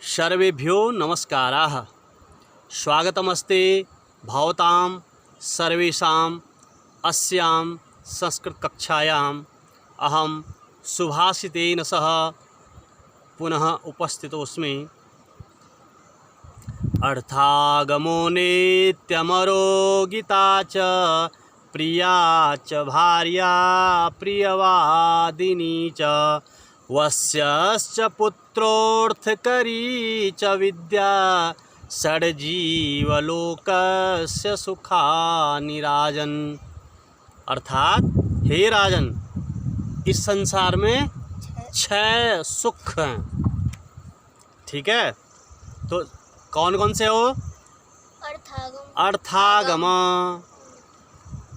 सर्वेभ्यो नमस्काराः। स्वागतमस्ते भवतां सर्वेषाम् अस्यां संस्कृतकक्षायाम्। अहं सुभाषितेन सह पुनः उपस्थितोऽस्मि। अर्थागमो नित्यमरो गीता च प्रिया च भार्या प्रियवादिनी च वस्यश्च पुत्रोऽर्थकरी च विद्या षड्जीवलोकस्य सुखानि राजन। अर्थात हे राजन, इस संसार में 6 सुख हैं। ठीक है, तो कौन कौन से हो? अर्थागम।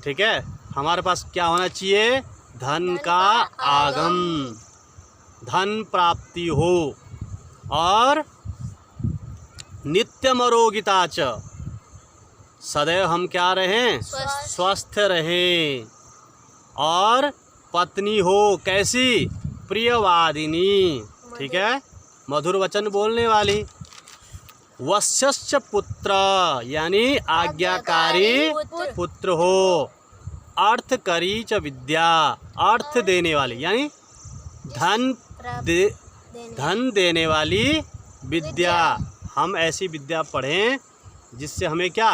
ठीक है, हमारे पास क्या होना चाहिए? धन का आगम, धन प्राप्ति हो। और नित्यमरोगिता च, सदैव हम क्या रहें? स्वस्थ रहें। और पत्नी हो कैसी? प्रियवादिनी। ठीक है, मधुर वचन बोलने वाली। वस्यश्च पुत्र, यानी आज्ञाकारी पुत्र हो। अर्थकरी च विद्या, अर्थ देने वाली, यानी धन देने वाली विद्या। हम ऐसी विद्या पढ़ें जिससे हमें क्या?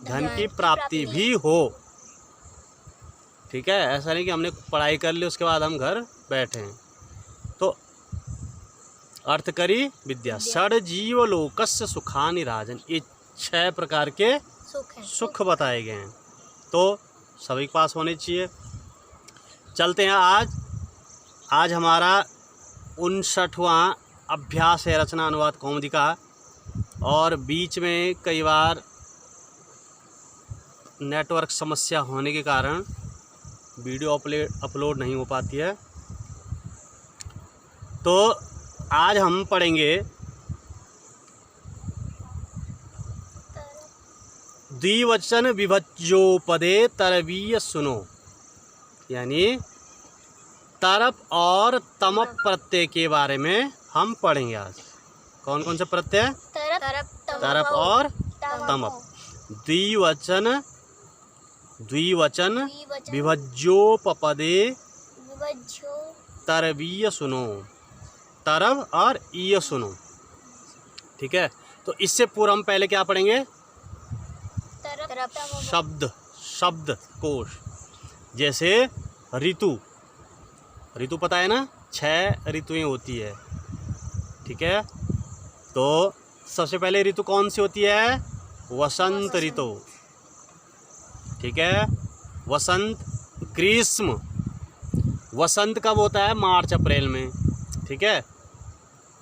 धन की प्राप्ति भी हो। ठीक है, ऐसा नहीं कि हमने पढ़ाई कर ली उसके बाद हम घर बैठे हैं। तो अर्थकरी विद्या। षड्जीवलोकस्य सुखानि राजन, ये 6 प्रकार के सुख बताए गए हैं। तो सभी के पास होने चाहिए। चलते हैं। आज हमारा 59वां अभ्यास है रचना अनुवाद कौमुदी का। और बीच में कई बार नेटवर्क समस्या होने के कारण वीडियो अपलोड नहीं हो पाती है। तो आज हम पढ़ेंगे द्विवचन विभज्योपदे तरवीय सुनो, यानी तरप और तमप प्रत्यय के बारे में हम पढ़ेंगे आज। कौन कौन से प्रत्यय? तरप और तमप। द्विवचन विभज्योपपदे तरवीय सुनो, तरब और ईय सुनो। ठीक है, तो इससे पूर्व हम पहले क्या पढ़ेंगे? शब्द कोश। जैसे ऋतु, ऋतु पता है ना? 6 ऋतुएं होती है। ठीक है, तो सबसे पहले ऋतु कौन सी होती है? वसंत ऋतु। ठीक है, वसंत। ग्रीष्म, वसंत कब होता है? मार्च अप्रैल में। ठीक है,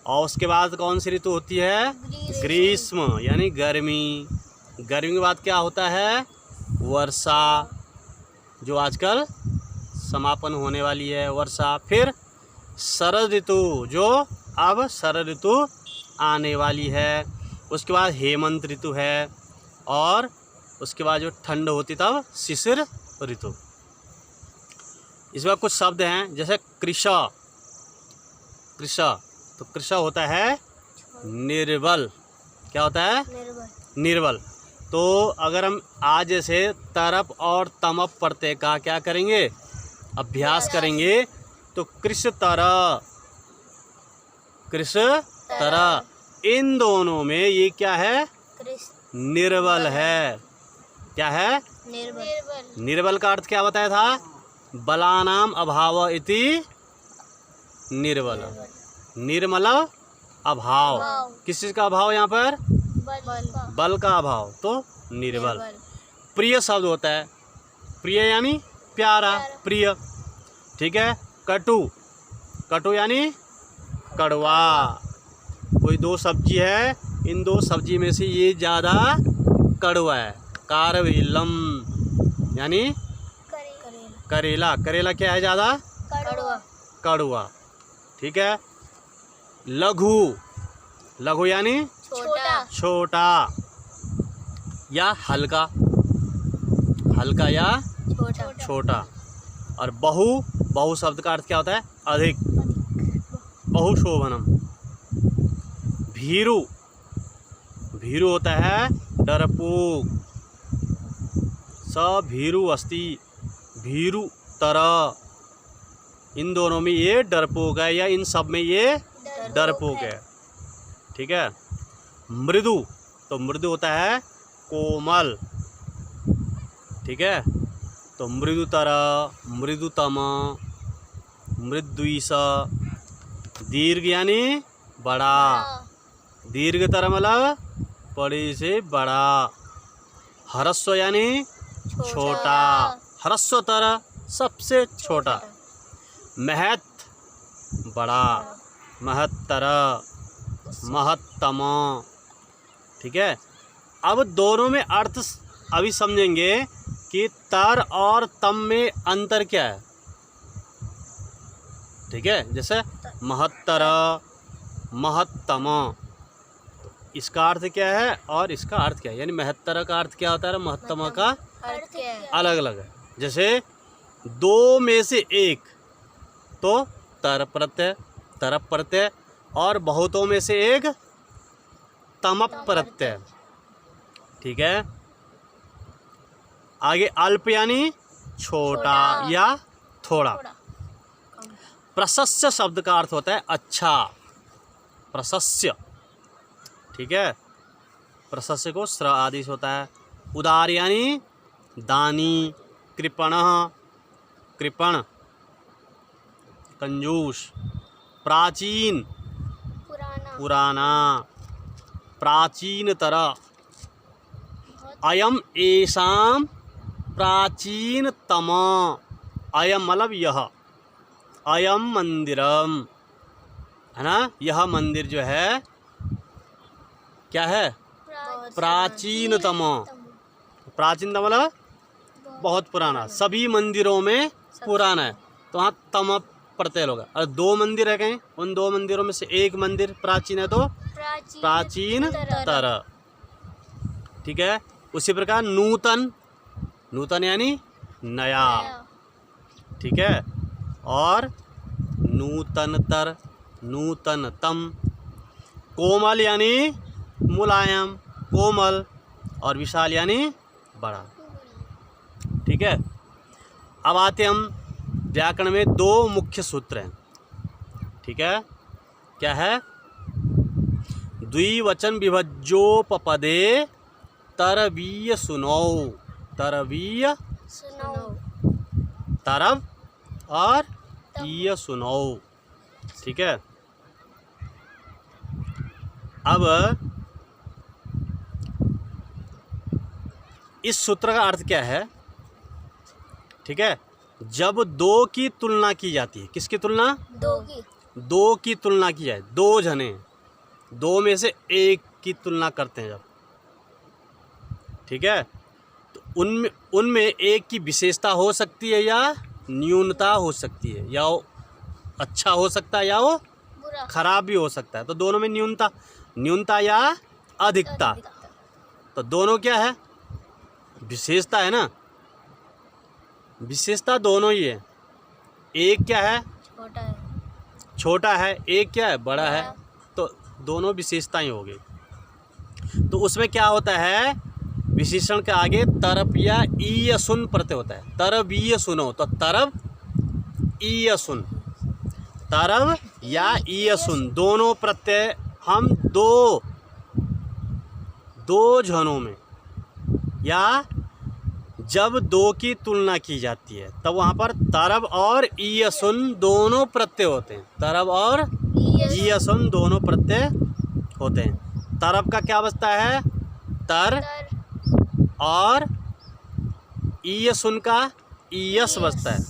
और उसके बाद कौन सी ऋतु होती है? ग्रीष्म, यानी गर्मी। गर्मी के बाद क्या होता है? वर्षा, जो आजकल समापन होने वाली है, वर्षा। फिर शरद ऋतु, जो अब शरद ऋतु आने वाली है। उसके बाद हेमंत ऋतु है। और उसके बाद जो ठंड होती तब शिशिर ऋतु। इसमें कुछ शब्द हैं, जैसे कृष। तो कृष होता है निर्बल। क्या होता है? निर्बल। तो अगर हम आज जैसे तरप और तमप प्रत्यय का क्या करेंगे? अभ्यास करेंगे। तो कृष तरह, इन दोनों में ये क्या है? निर्बल है। क्या है? निर्बल का अर्थ क्या बताया था? बलानाम अभाव इति निर्बल। निर्मल अभाव। किस चीज का अभाव? यहाँ पर बल का अभाव, तो निर्बल। प्रिय शब्द होता है। प्रिय यानी प्यारा, प्रिय। ठीक है, कटु यानी कड़वा। कोई 2 सब्जी है, इन 2 सब्जी में से ये ज़्यादा कड़वा है। कारवेलम यानी करेला। करेला क्या है? ज़्यादा कड़वा। ठीक है, लघु यानी छोटा या हल्का या छोटा। और बहु शब्द का अर्थ क्या होता है? अधिक। बहुशोभनम। भीरु, भीरु होता है डरपोक। स भीरु अस्ति, भीरु तरह, इन दोनों में ये डरपोक है या इन सब में ये डरपोक है। ठीक है। मृदु, तो मृदु होता है कोमल। ठीक है। तो मृदुतर, मृदुतम, मृद्वीस। दीर्घ यानी बड़ा, दीर्घतर मतलब बड़े से बड़ा। ह्रस्व यानी छोटा, ह्रस्वतर सबसे छोटा। महत बड़ा, महत्तर, महत्तम। ठीक है। अब दोनों में अर्थ अभी समझेंगे कि तर और तम में अंतर क्या है। ठीक है। जैसे महत्तर, महत्तम, इसका अर्थ क्या है और इसका अर्थ क्या है, यानी महत्तर का अर्थ क्या होता है, महत्तम का अलग अलग है। जैसे दो में से एक तो तर प्रत्यय, तरप प्रत्यय, और बहुतों में से एक तमप प्रत्यय। ठीक है। आगे अल्प यानी छोटा या थोड़ा। प्रशस्य शब्द का अर्थ होता है अच्छा, प्रशस्य। ठीक है। प्रशस्य को स्र आदेश होता है। उदार यानी दानी, कृपण, कृपण, कंजूस। प्राचीन, पुराना, प्राचीनतर। अयम एषाम प्राचीनतम, अयम मतलब यह, अयम मंदिरम, है ना, यह मंदिर जो है क्या है, प्राचीनतम। प्राचीनतम मतलब बहुत पुराना, सभी मंदिरों में पुराना है, तो वहाँ तम प्रत्यय होगा। और दो मंदिर है कहीं, उन दो मंदिरों में से एक मंदिर प्राचीन है तो प्राचीन तर। ठीक है। उसी प्रकार नूतन, नूतन यानी नया। ठीक है। और नूतनतर, नूतनतम। कोमल यानी मुलायम, कोमल, और विशाल यानी बड़ा। ठीक है। अब आते हम व्याकरण में दो मुख्य सूत्र हैं। ठीक है। क्या है, द्विवचन विभज्योपपदे तरवीय सुनौ, तरवीय तरव और ईय सुनौ। ठीक है। अब इस सूत्र का अर्थ क्या है। ठीक है। जब दो की तुलना की जाती है, किसकी तुलना, दो की तुलना की जाए, दो जने, दो में से एक की तुलना करते हैं जब, ठीक है, तो उनमें एक की विशेषता हो सकती है या न्यूनता हो सकती है, या वो अच्छा हो सकता है या वो खराब भी हो सकता है। तो दोनों में न्यूनता या अधिकता, तो दोनों क्या है, विशेषता है ना, विशेषता दोनों ही है। एक क्या है, छोटा है, एक क्या है, बड़ा है, तो दोनों विशेषताएं हो गई। तो उसमें क्या होता है, विशेषण के आगे तरप या ईय सुन प्रत्यय होता है। तरब ईय सुनो, तो तरब ईय सुन, तरब या ईय सुन, दोनों प्रत्यय हम दो जनों में, या जब दो की तुलना की जाती है तब वहाँ पर तरब और ईय सुन दोनों प्रत्यय होते हैं। तरब और ईय सुन दोनों प्रत्यय होते हैं। तरब का क्या बचता है, तर, और ईय सुन का ईयस बचता है।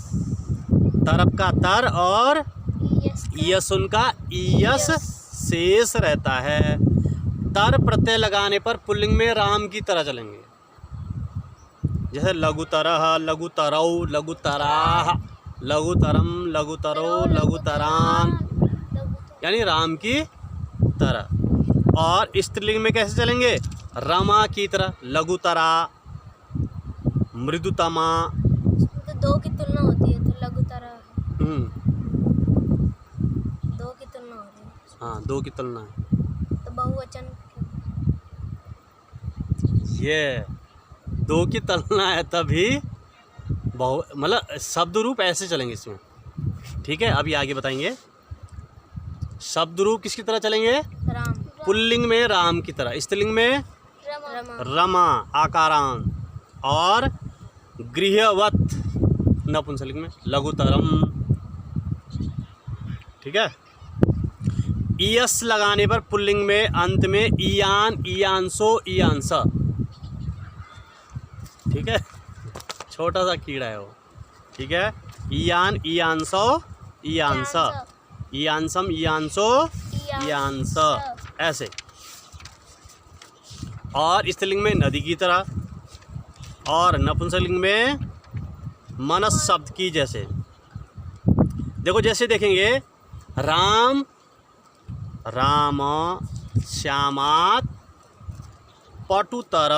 तरब का तर और ईय सुन का ईयस शेष रहता है। तर प्रत्यय लगाने पर पुल्लिंग में राम की तरह चलेंगे, जैसे लघुतरः, लघुतरौ, लघुतराः, लघुतरम, लघुतरो, लघुतरान, यानी राम की तरह। और स्त्रीलिंग में कैसे चलेंगे, रमा की तरह, लघुतरा, मृदुतमा। तो दो की तुलना होती है तो लघुतरा, दो की तुलना हो रही है। हाँ, दो की तुलना है। तो बहुवचन। ये दो की तुलना है तभी मतलब शब्द रूप ऐसे चलेंगे इसमें। ठीक है, अभी आगे बताएंगे। शब्द रूप किसकी तरह चलेंगे? राम। पुल्लिंग में राम की तरह, स्त्रीलिंग में रमा। रमा आकारांत, और गृहवत नपुंसकलिंग में लघुतरम। ठीक है। ईयस लगाने पर पुल्लिंग में अंत में ईयान, ईयांसो, ईयांसा। ठीक है, छोटा सा कीड़ा है वो। ठीक है, ईयान, ईयांसो, ईयांसा, ईयांसम, ईयांसो, ईयांसा, ऐसे। और स्त्रीलिंग में नदी की तरह, और नपुंसकलिंग में मनस शब्द की जैसे। देखो जैसे देखेंगे, राम, राम, श्यामात, पटुतर।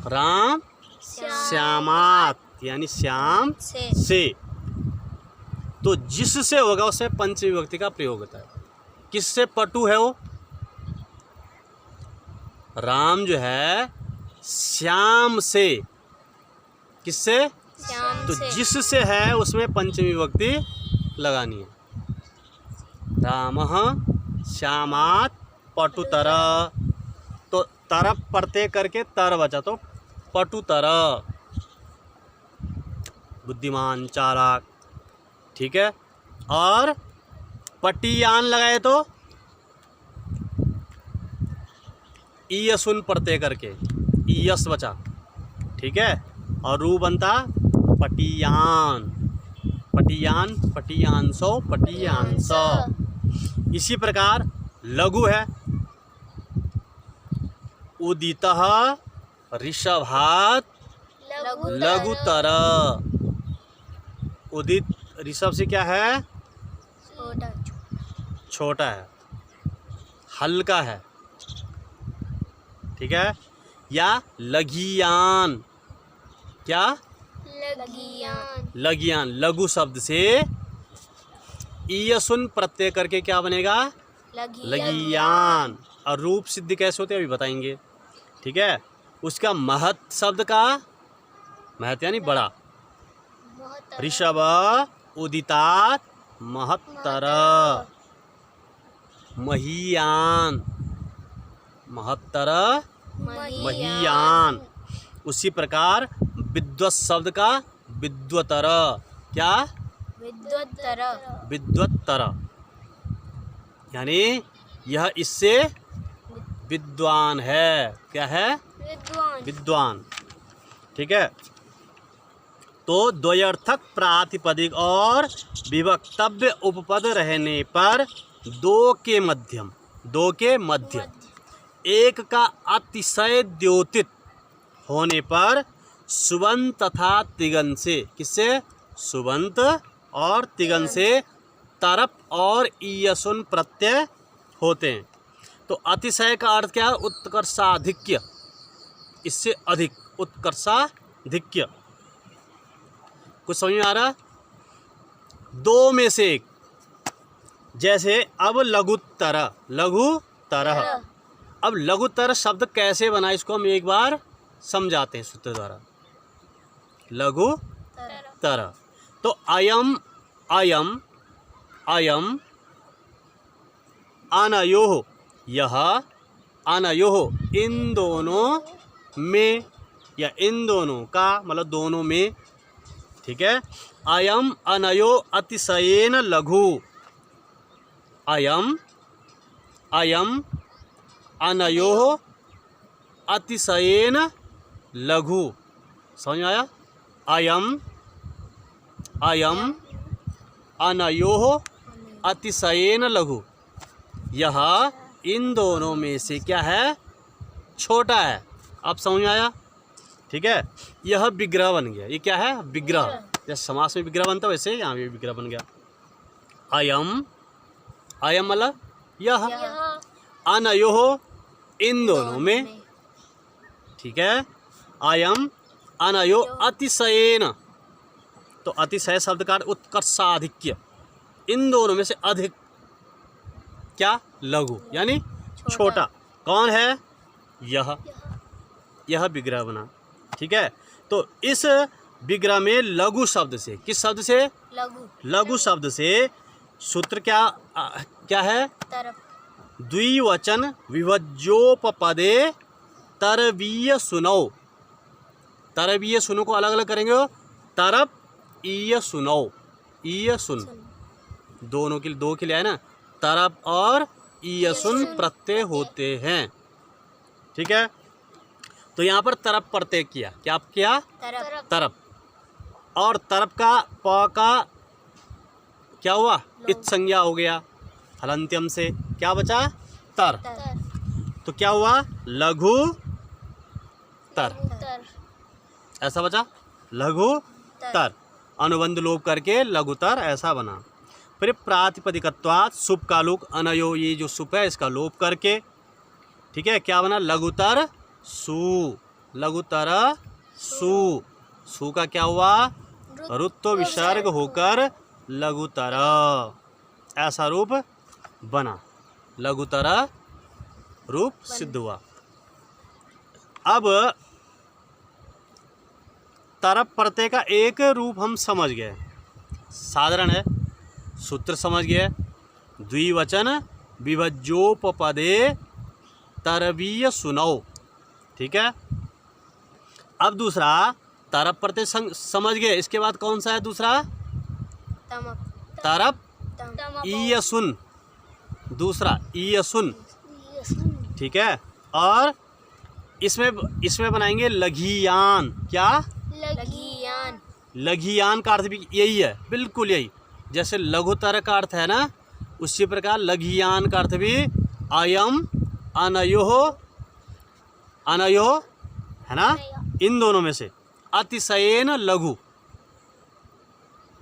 राम श्यामात यानी श्याम से। तो जिससे होगा उसमें पंचमी विभक्ति का प्रयोग होता है। किससे पटु है वो? राम जो है श्याम से। किससे? श्याम तो से। जिससे है उसमें पंचमी विभक्ति लगानी है। रामः श्यामात् पटुतर। तो तरफ प्रत्यय करके तर बचा, तो पटुतर, बुद्धिमान, चालाक। ठीक है। और पटियान लगाए तो ईयसुन प्रत्यय करके ईयस बचा। ठीक है। और रू बनता पटियान, पटियान, पटियांसो, पटियांस। इसी प्रकार लघु है, उदितः ऋषभात लघुतर। उदित ऋषभ से क्या है? छोटा। छोटा है, हल्का है। ठीक है। या लघियान, क्या? लगियान। लघियान, लघु शब्द से ईयसुन प्रत्यय करके क्या बनेगा? लघियान। और रूप सिद्ध कैसे होते हैं अभी बताएंगे। ठीक है। उसका महत शब्द का, महत यानी बड़ा, ऋषभ उदितात महत्तर। महीयान, महत्तर महीयान। उसी प्रकार विद्वत शब्द का विद्वतर, क्या? विद्वत्तर। विद्वत्तर यानी यह इससे विद्वान है। क्या है? विद्वान। विद्वान। ठीक है। तो द्वयर्थक प्रातिपदिक और विभक्तव्य उपपद रहने पर दो के मध्यम, दो के मध्य एक का अतिशय द्योतित होने पर सुबंत तथा तिगंत से, किससे? सुबंत और तिगंत से तरप और ईयसुन प्रत्यय होते हैं। तो अतिशय का अर्थ क्या है? उत्कर्षाधिक्य, इससे अधिक, उत्कर्षाधिक्य। कुछ समझ में आ रहा? दो में से एक। जैसे अब लघुतर, लघुतर। अब लघुतर शब्द कैसे बना, इसको हम एक बार समझाते हैं सूत्र द्वारा। लघुतर। तो अयम, अयम, अयम, अनयोः, यह, अनयोः, इन दोनों में, या इन दोनों का मतलब दोनों में। ठीक है। अयम अनयो अतिशयेन लघु। अयम, अयम अनयोः अतिशयेन लघु। समझ में आया? अयम, अयम अनयोः अतिशयेन लघु। यह इन दोनों में से क्या है? छोटा है। अब समझ में आया? ठीक है। यह विग्रह बन गया। ये क्या है? विग्रह। जैसे समास में विग्रह बनता है वैसे यहाँ भी विग्रह बन गया। अयम, अयम मतलब यह, अनयोः इन दोनों में। ठीक है। अयम अनयो अतिशयेन, तो अतिशय शब्द का उत्कर्षाधिक्य, इन दोनों में से अधिक। क्या? लघु यानी छोटा। कौन है? यह विग्रह बना। ठीक है, तो इस विग्रह में लघु शब्द से, किस शब्द से? लघु। लघु शब्द से सूत्र क्या है? तरप। द्विवचन विभज्योपपदे तरवीय सुनौ। तरवीय सुनो को अलग अलग करेंगे। तरप ईय सुनौ, ईय सुन, दोनों के लिए, दो के लिए है ना। तरप और ईय सुन प्रत्यय होते हैं। ठीक है, तो यहाँ पर तरप प्रत्यय किया। क्या किया? तरप। तरप। और तरप का प का क्या हुआ? इत संज्ञा हो गया हलंत्यम से। क्या बचा? तर। तो क्या हुआ? लघु तर, ऐसा बचा, लघु तर। अनुबंध लोप करके लघुतर ऐसा बना। फिर प्रातिपदिकत्वात् सुप का लोक अनयो, ये जो सुप है इसका लोप करके, ठीक है, क्या बना? लघुतर सु। लघुतर सु, सु का क्या हुआ? रुत्व विसर्ग होकर लघुतर, ऐसा रूप बना। लघुतर रूप सिद्ध हुआ। अब तरप प्रत्यय का एक रूप हम समझ गए, साधारण है, सूत्र समझ गए। द्विवचन विभज्योपपदे तरवीय सुनौ। ठीक है, अब दूसरा तरप प्रत्यय समझ गए। इसके बाद कौन सा है दूसरा? तरप ईय सुन, दूसरा ईय सुन। ठीक है, और इसमें बनाएंगे लघियान। क्या? लघियान। लघियान का अर्थ भी यही है, बिल्कुल यही। जैसे लघुतर का अर्थ है ना, उसी प्रकार लघियान का अर्थ भी अयम अनयोः, अनयोः है ना, इन दोनों में से अतिशयेन लघु।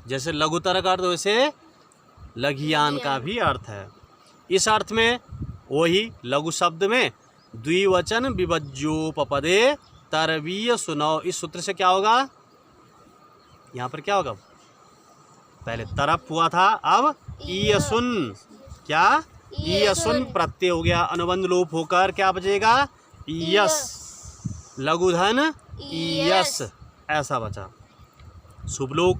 जैसे लघुतर का अर्थ वैसे लघियान का भी अर्थ है। इस अर्थ में वही लघु शब्द में द्विवचन विभज्योपपदे तरवीय सुनौ, इस सूत्र से क्या होगा? यहाँ पर क्या होगा? पहले तरप हुआ था, अब ईय सुन। क्या? ईय सुन प्रत्यय हो गया। अनुबंध लोप होकर क्या बचेगा? ईयस। लघुधन ईयस, ऐसा बचा। शुभलोक,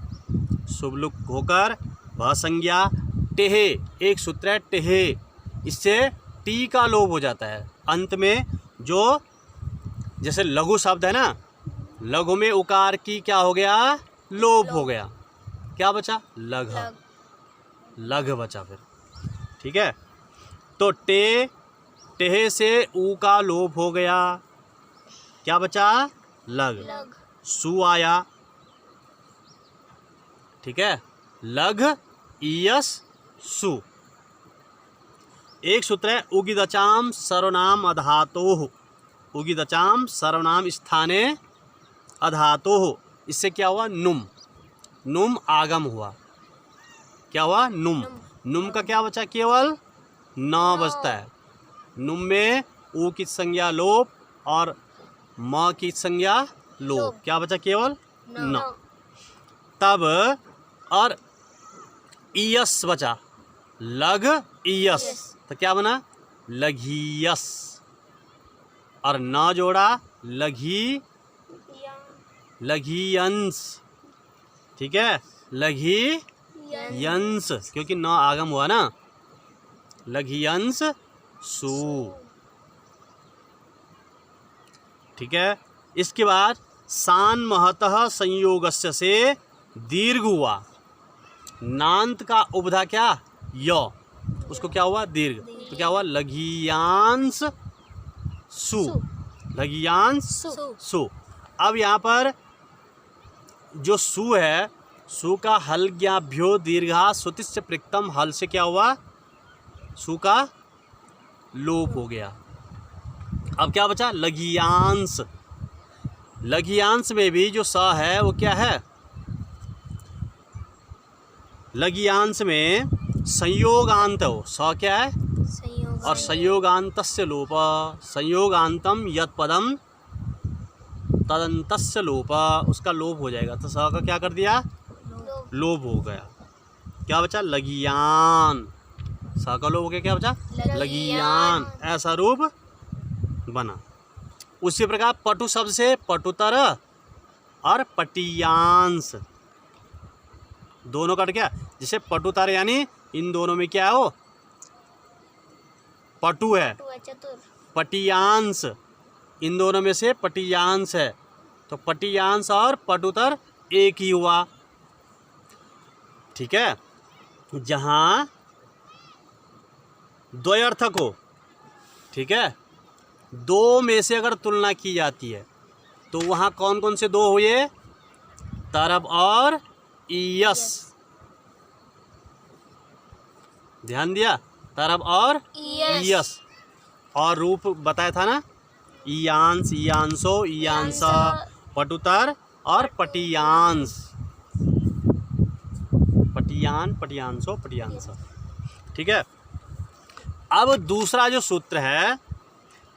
शुभलोक होकर भसंज्ञा टेहे, एक सूत्र है टेहे, इससे टी का लोप हो जाता है अंत में। जो जैसे लघु शब्द है ना, लघु में उकार की क्या हो गया? लोप हो गया। क्या बचा? लघ, लघ बचा फिर। ठीक है, तो टेहे से ऊ का लोप हो गया, क्या बचा? लघ। सु आया। ठीक है, लघ ईयस सु। एक सूत्र है उगिदचाम सर्वनाम अधातोः, उगिदचाम सर्वनाम स्थाने अधातोः, इससे क्या हुआ? नुम, नुम आगम हुआ। क्या हुआ? नुम। नुम का क्या बचा? केवल न बचता है। नुम में ऊ की संज्ञा लोप और म की संज्ञा लोप, क्या बचा? केवल न। तब और ईयस बचा, लघ ईयस, तो क्या बना? लघियस। और न जोड़ा, लघी लघियंस। ठीक है, लघियंस, क्योंकि न आगम हुआ ना। लघियंस सु। ठीक है, इसके बाद सान महतः संयोगस्य से दीर्घ हुआ। नांत का उपधा क्या? य, उसको क्या हुआ? दीर्घ। तो क्या हुआ? लघियांश सु, लघियांश सु। अब यहाँ पर जो सु है, सु का हल ज्ञाभ्यो दीर्घा सुतिस्य प्रिक्तम, हल से क्या हुआ? सु का लोप हो गया। अब क्या बचा? लघियांश। लघियांश में भी जो स है वो क्या है? लघियांश में संयोगांत हो, स क्या है? और संयोगांतस्य लोप, संयोगांतम यत् पदम तदंतस्य लोप, उसका लोप हो जाएगा। तो स का क्या कर दिया? लोप हो गया। क्या बचा? लघियान। सा का लोप हो गया, क्या बचा? लघियान। ऐसा रूप बना। उसी प्रकार पटु शब्द से पटुतर और पटियांश दोनों कट गया। जैसे पटुतर यानी इन दोनों में क्या है, वो पटु है। चतुर। पटियांश इन दोनों में से पटियांश है, तो पटियांश और पटुतर एक ही हुआ। ठीक है, जहाँ द्वयर्थक हो, ठीक है, दो में से अगर तुलना की जाती है तो वहाँ कौन कौन से दो हुए? तरब और ईयस। ध्यान दिया? तरब और ईयस। और रूप बताया था ना, ईयांश, ईयांशो, ईयांसा, पटुतर और पटियांश। पटियान, पटियांशो, पटियांसा। ठीक है। अब दूसरा जो सूत्र है,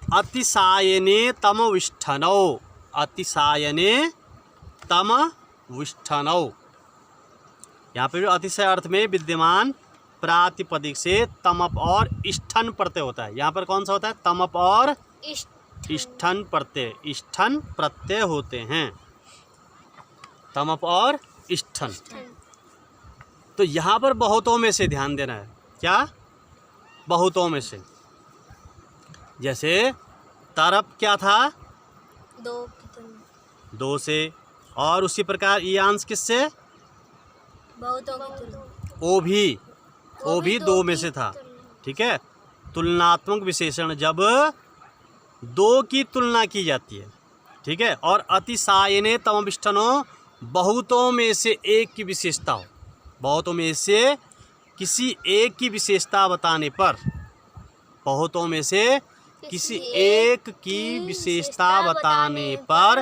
अतिसायने तमविष्ठनौ। अतिसायने तमविष्ठनौ, यहाँ पे भी अतिशय अर्थ में विद्यमान प्रातिपदिक से तमप और इष्ठन प्रत्यय होता है। यहाँ पर कौन सा होता है? तमप और इष्ठन प्रत्यय। इष्ठन प्रत्यय होते हैं, तमप और इष्ठन। तो यहाँ पर बहुतों में से ध्यान देना है। क्या? बहुतों में से। जैसे तरप क्या था? दो से। और उसी प्रकार ईयांश किससे? बहुतों की तुलना। ओ भी दो में से था। ठीक है। तुलनात्मक विशेषण जब दो की तुलना की जाती है, ठीक है, और अतिसायने तमविष्ठनो बहुतों में से एक की विशेषता हो, बहुतों में से किसी एक की विशेषता बताने पर, बहुतों में से किसी एक की विशेषता बताने पर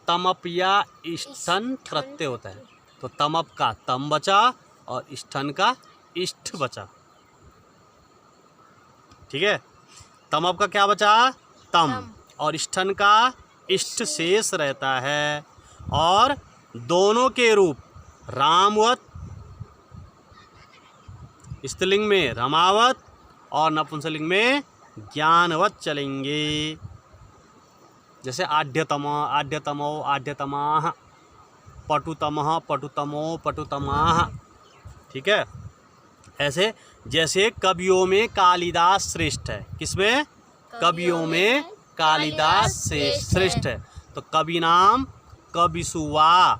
तमप या इष्ठन प्रत्यय होता है। तो तमप का तम बचा और इष्ठन का इष्ठ बचा। ठीक है। तमप का क्या बचा? तम। और इष्ठन का इष्ट शेष रहता है। और दोनों के रूप रामवत, स्त्रीलिंग में रमावत और नपुंसकलिंग में ज्ञानवत चलेंगे। जैसे आढ्यतम, आढ्यतमो, आढ्यतमाः, पटुतमः, पटुतमो, पटुतमाः। ठीक है। ऐसे जैसे कवियों में कालिदास श्रेष्ठ है। किसमें? कवियों में कालिदास श्रेष्ठ है। तो कवि नाम कविसुवा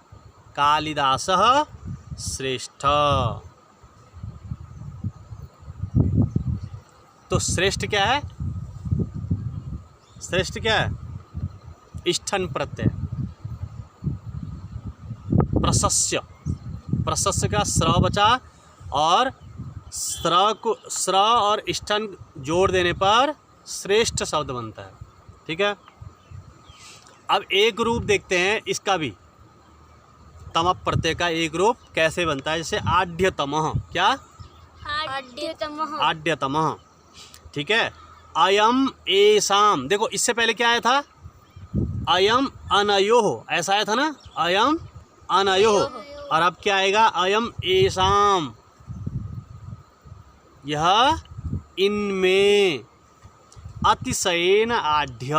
कालिदासः श्रेष्ठ। तो श्रेष्ठ क्या है? श्रेष्ठ क्या है? इष्ठन प्रत्यय। प्रशस्य, प्रशस्य का स्र बचा और स्र और इष्ठन जोड़ देने पर श्रेष्ठ शब्द बनता है। ठीक है। अब एक रूप देखते हैं इसका भी, तमप प्रत्यय का एक रूप कैसे बनता है। जैसे आढ्यतमः। क्या? आढ्यतमः। आढ्यतमः। ठीक है। अयम एसाम, देखो इससे पहले क्या आया था? अयम अनयोः, ऐसा आया था ना, अयम अनयोः। और अब क्या आएगा? अयम एसाम, यह इनमें। अतिशयेन आढ्य,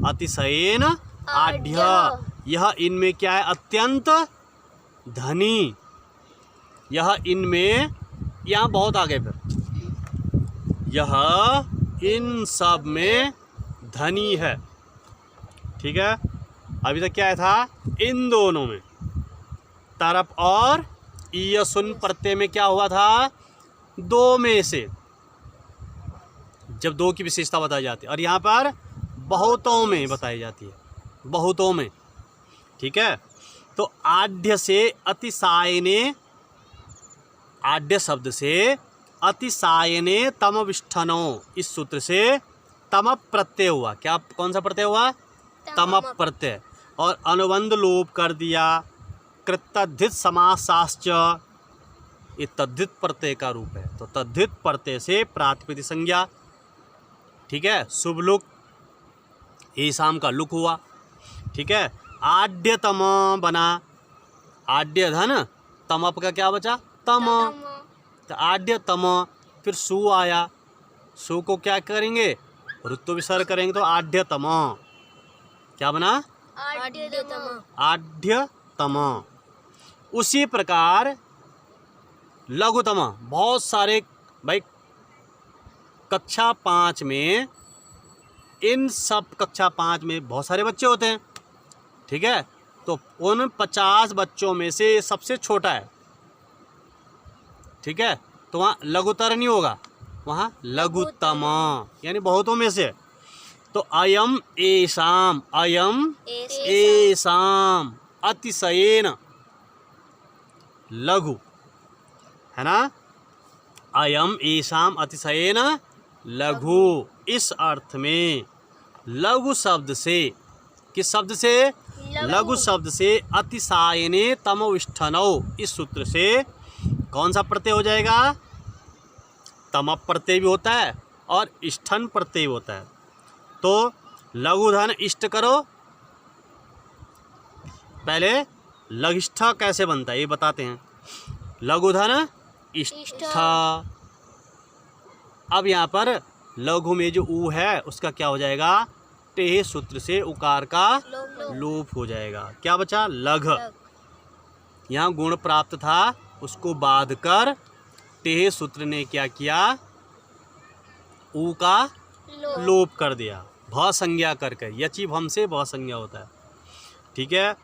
अतिशयेन आढ्य, यह इनमें क्या है? अत्यंत धनी। यह इनमें, यहाँ बहुत आगे पर, यह इन सब में धनी है। ठीक है। अभी तक क्या था? इन दोनों में। तरप और ईयसुन प्रत्यय में क्या हुआ था? दो में से, जब दो की विशेषता बताई जाती है। और यहाँ पर बहुतों में बताई जाती है, बहुतों में। ठीक है। तो आढ्य से अतिसायने, आढ्य शब्द से अतिसायने तमविष्ठनो, इस सूत्र से तमप प्रत्यय हुआ। क्या? कौन सा प्रत्यय हुआ? तमप प्रत्यय। और अनुबंध लोप कर दिया। कृतद्धित समासाश्च, ये तद्धित प्रत्यय का रूप है। तो तद्धित प्रत्यय से प्रातिपदिक संज्ञा। ठीक है। शुभ लुक, ईसाम का लुक हुआ। ठीक है। आढ्यतम बना, आढ्य धन, तमप का क्या बचा? तम। तो आड्यतम, फिर सु आया, सु को क्या करेंगे, ऋतु विसर्ग करेंगे तो आड्यतम, क्या बना, आड्यतम। आड्यतम। उसी प्रकार लघुतम, बहुत सारे भाई कक्षा 5 में, इन सब कक्षा 5 में बहुत सारे बच्चे होते हैं, ठीक है, तो उन 50 बच्चों में से ये सबसे छोटा है, ठीक है, तो वहाँ लघुतर नहीं होगा, वहाँ लघुतम, यानी बहुतों में से। तो अयम एषाम, अयम एषाम अतिशयेन लघु, है ना, अयम एषाम अतिशयेन लघु। इस अर्थ में लघु शब्द से, किस शब्द से, लघु शब्द से अतिशायने तमोष्ठनौ, इस सूत्र से कौन सा प्रत्यय हो जाएगा, तम प्रत्यय भी होता है और इष्ठन प्रत्यय भी होता है। तो लघुधन इष्ट करो, पहले लघिष्ठ कैसे बनता है ये बताते हैं, लघुधन इष्ठ। अब यहाँ पर लघु में जो ऊ है उसका क्या हो जाएगा, टेह सूत्र से उकार का लोप हो जाएगा, क्या बचा, लघ। यहाँ गुण प्राप्त था, उसको बाध कर टेह सूत्र ने क्या किया, ऊ का लोप कर दिया, भ संज्ञा करके, यची भम से भ संज्ञा होता है, ठीक है।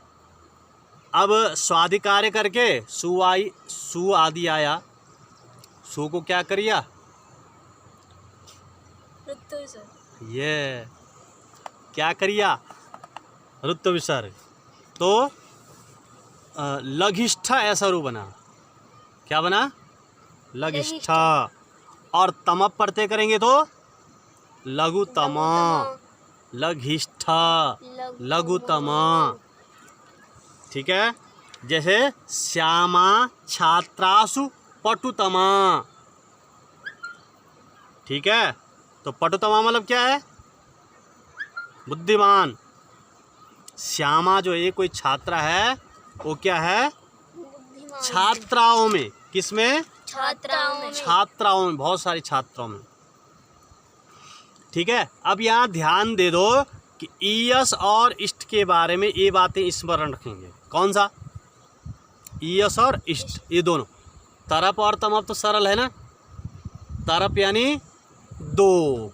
अब स्वाधिकार्य करके सु आदि आया, सु को क्या करिया, ये क्या करिया, ऋतु विसर्ग, तो लघिष्ठ ऐसा रूप बना, क्या बना, लघिष्ठ। और तम प्रत्यय करेंगे तो लघुतम, लघिष्ठ, लघुतम, ठीक है। जैसे श्यामा छात्रासु पटुतमा, ठीक है, तो पटुतमा मतलब क्या है, बुद्धिमान। श्यामा जो ये कोई छात्रा है वो क्या है, छात्राओं में, किसमें, छात्राओं में, बहुत सारी छात्राओं में, ठीक है। अब यहाँ ध्यान दे दो कि ईयस और इष्ट के बारे में ये बातें स्मरण रखेंगे। कौन सा, ईयस और इष्ट, ये दोनों, तरप और तमप तो सरल है ना, तरप यानी दो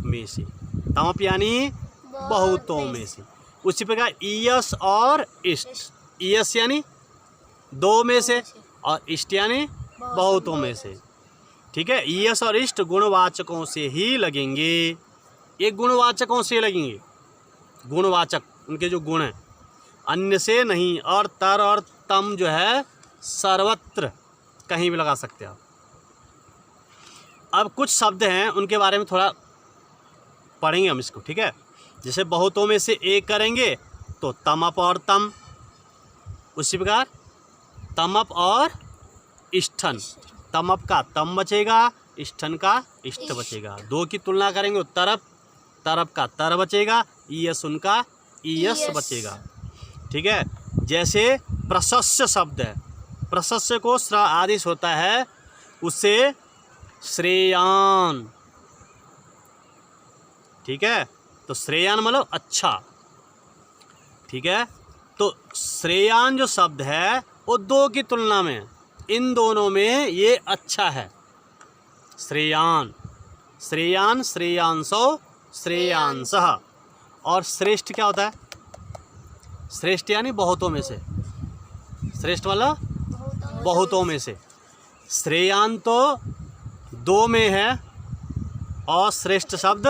में से, तमप यानी बहुतों में से। उसी प्रकार ईयस और इष्ट, ईयस यानी दो में से और इष्ट यानी बहुतों में से, ठीक है। ईयस और इष्ट गुणवाचकों से ही लगेंगे, एक गुणवाचकों से लगेंगे, गुणवाचक उनके जो गुण हैं, अन्य से नहीं। और तर और तम जो है सर्वत्र कहीं भी लगा सकते हैं आप। अब कुछ शब्द हैं उनके बारे में थोड़ा पढ़ेंगे हम इसको, ठीक है। जैसे बहुतों में से एक करेंगे तो तमप और तम, उसी प्रकार तमप और इष्ठन, तमप का तम बचेगा, इष्ठन का इष्ट बचेगा। दो की तुलना करेंगे तो तरप, तरप का तर बचेगा, ईयस उनका ईयस बचेगा, ठीक है। जैसे प्रशस्य शब्द है, प्रशस्य को श्र आदेश होता है, उससे श्रेयान, ठीक है, तो श्रेयान मतलब अच्छा, ठीक है। तो श्रेयान जो शब्द है वो दो की तुलना में, इन दोनों में ये अच्छा है, श्रेयान, श्रेयान, श्रेयांसो, श्रेयांसः। और श्रेष्ठ क्या होता है, श्रेष्ठ यानी बहुतों में से, श्रेष्ठ वाला बहुतों में से। श्रेयान तो दो में है और श्रेष्ठ शब्द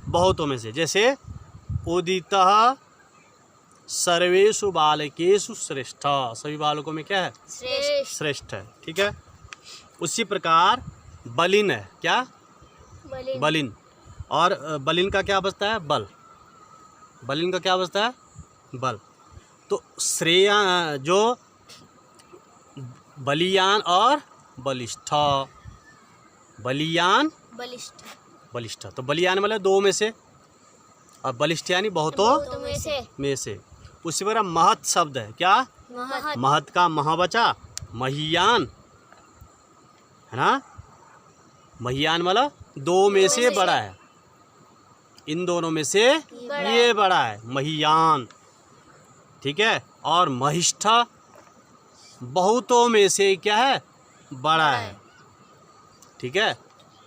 बहुतों में से। जैसे उदितः सर्वेषु बालकेषु श्रेष्ठ, सभी बालकों में क्या है, श्रेष्ठ है, ठीक है। उसी प्रकार बलिन है, क्या, बलिन, और बलिन का क्या बचता है, बल, बलिन का क्या बचता है, बल। तो श्रेया जो बलियान और बलिष्ठ, बलियान बलिष्ठ, तो बलियान मतलब दो में से और बलिष्ठ यानी बहुतों में से। उसी प्रकार महत शब्द है, क्या, महत का महा बचा, महियान, है ना। महियान मतलब दो में से बड़ा है, इन दोनों में से ये बड़ा है, महियान। ठीक है। और महिष्ठा बहुतों में से क्या है, बड़ा है। ठीक है।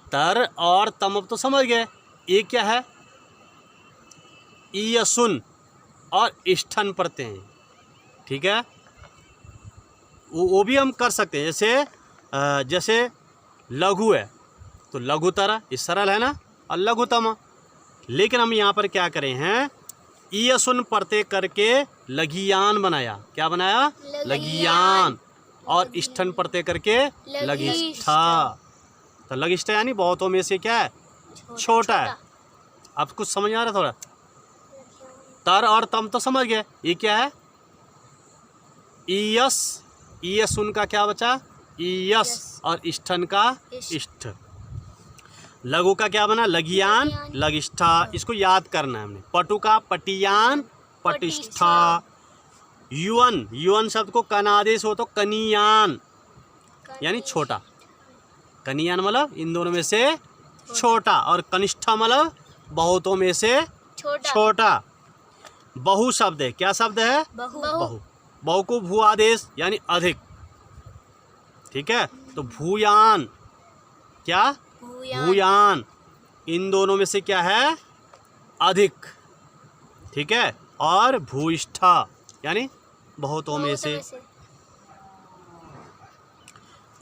तर और तम अब तो समझ गए, ये क्या है, ईयसुन और इष्ठन पढ़ते हैं। ठीक है। वो भी हम कर सकते हैं, जैसे लघु है तो लघुतर, ये सरल है ना, और लघुतम। लेकिन हम यहाँ पर क्या करें हैं, ईयसुन पढ़ते करके लघियान बनाया। क्या बनाया, लघियान। और इष्ठन पढ़ते करके लघिष्ठा। तो लघिष्ठा यानी बहुतों में से क्या है, छोटा है। अब कुछ समझ आ रहा थोड़ा। तर और तम तो समझ गए, ये क्या है, ईयस, ईयस उनका क्या बचा, ईयस, और इष्ठन का इष्ठ। लघु का क्या बना, लघियान, लघिष्ठा। इसको याद करना है हमने। पटु का पटियान, पटिष्ठा। युवन, युवन शब्द को कनादेश हो तो कनियान यानी छोटा। कनियान मतलब इन दोनों में से छोटा, और कनिष्ठा मतलब बहुतों में से छोटा। बहु शब्द है, क्या शब्द है, बहु। बहु को भू आदेश यानी अधिक। ठीक है। तो भूयान, क्या, भूयान, इन दोनों में से क्या है, अधिक। ठीक है। और भूइष्ठा यानी बहुतों में से।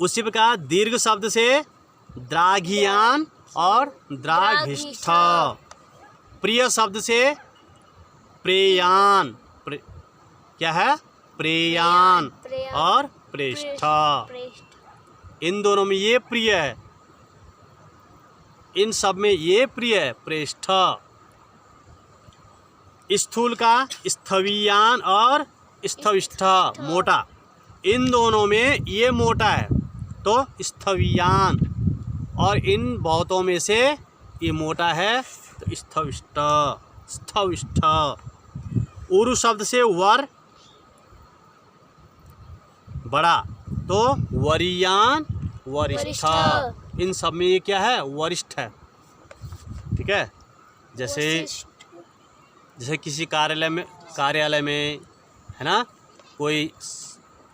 उसी प्रकार दीर्घ शब्द से द्राघियान और द्राघिष्ठा। प्रिय शब्द से प्रेयान, क्या है, प्रेयान और प्रेष्ठा। इन दोनों में ये प्रिय है, इन सब में ये प्रिय है, प्रेष्ठा। स्थूल का स्थवियान और स्थविष्ठा, मोटा। इन दोनों में ये मोटा है तो स्थवियान, और इन बहुतों में से ये मोटा है तो स्थविष्ठा, स्थविष्ठा। उरु शब्द से वर, बड़ा, तो वरियान, वरिष्ठा। इन सब में ये क्या है, वरिष्ठ है। ठीक है। जैसे किसी कार्यालय में है ना, कोई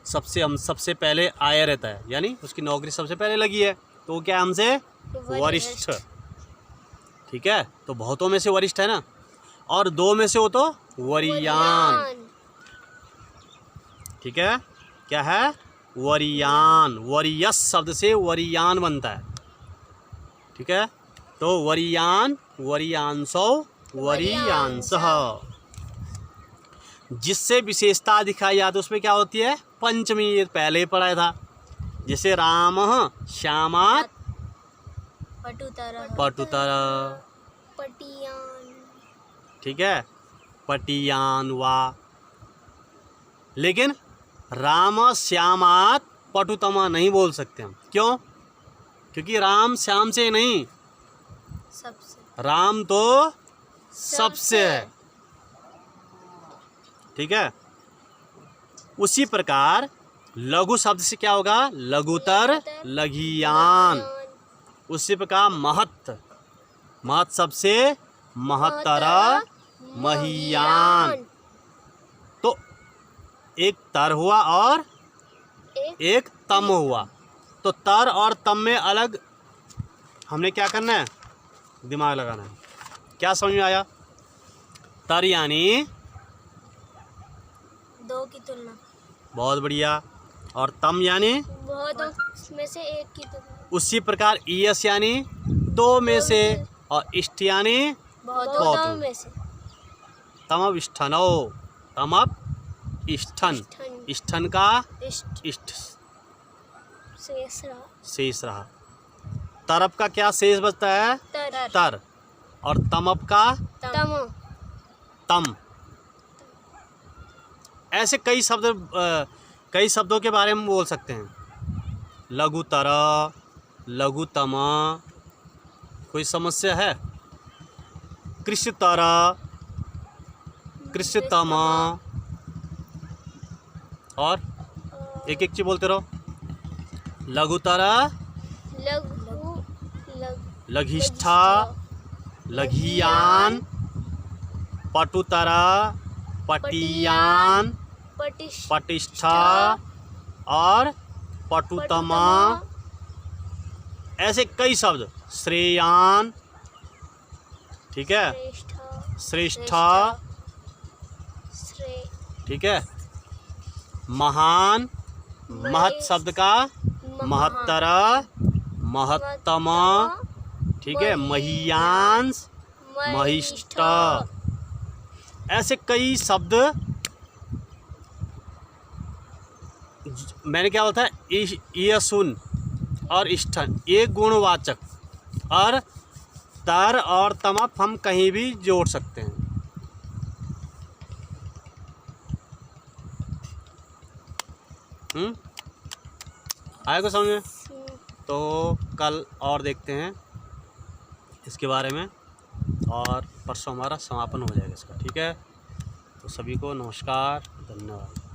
सबसे पहले आया रहता है, यानी उसकी नौकरी सबसे पहले लगी है, तो वो क्या, हमसे वरिष्ठ। ठीक है। तो बहुतों में से वरिष्ठ है ना, और दो में से हो तो वरियान। ठीक है। क्या है, वरियान। वरियस शब्द से वरियान बनता है। ठीक है। तो वरियान, वरियांसो, वरियांसः। जिससे विशेषता दिखाई जाती है उसमें क्या होती है, पंचमी। ये पहले ही पढ़ाया था। जैसे रामः श्यामात् पटुतर, ठीक है, पटियान वा। लेकिन राम श्यामात् पटुतमा नहीं बोल सकते हम। क्यों, क्योंकि राम श्याम से नहीं, सबसे। राम तो सबसे है। ठीक है। उसी प्रकार लघु शब्द से क्या होगा, लघुतर, लघियान। उसी प्रकार महत्, महत् शब्द से महत्तर, महियान। तो एक तर हुआ और एक तम हुआ। तो तर और तम में अलग हमने क्या करना है, दिमाग लगाना है। क्या समझ में आया, तर यानी दो की तुलना, बहुत बढ़िया। और तम यानी बहुत में से एक की तुलना। उसी प्रकार ईयस यानी दो में से, और इष्ट यानी बहुत में से। तमब इष्ठनो, तमब इष्ठन, इष्ठन का इष्ट शेष रहा। तरब का क्या शेष बचता है, तर। और तमब का तम। ऐसे कई शब्दों के बारे में बोल सकते हैं। लघुतर, लघुतम। कोई समस्या है, कृष्यतर, कृष्यतम। और एक एक चीज बोलते रहो। लघुतर, लघु लघिष्ठा, लघियान, पटुतरा, पटियान, पटिष्ठा और पटुतमा, ऐसे कई शब्द, श्रेयान, ठीक है, श्रेष्ठा, ठीक है, महान, महत शब्द का महत्तरा, महत्तमा, ठीक है, महियांश, महिष्ठ, ऐसे कई शब्द। मैंने क्या बोला था, यशुन और इष्ठन एक गुणवाचक, और तर और तमप हम कहीं भी जोड़ सकते हैं। आएगा समझ में? तो कल और देखते हैं इसके बारे में, और परसों हमारा समापन हो जाएगा इसका, ठीक है। तो सभी को नमस्कार, धन्यवाद।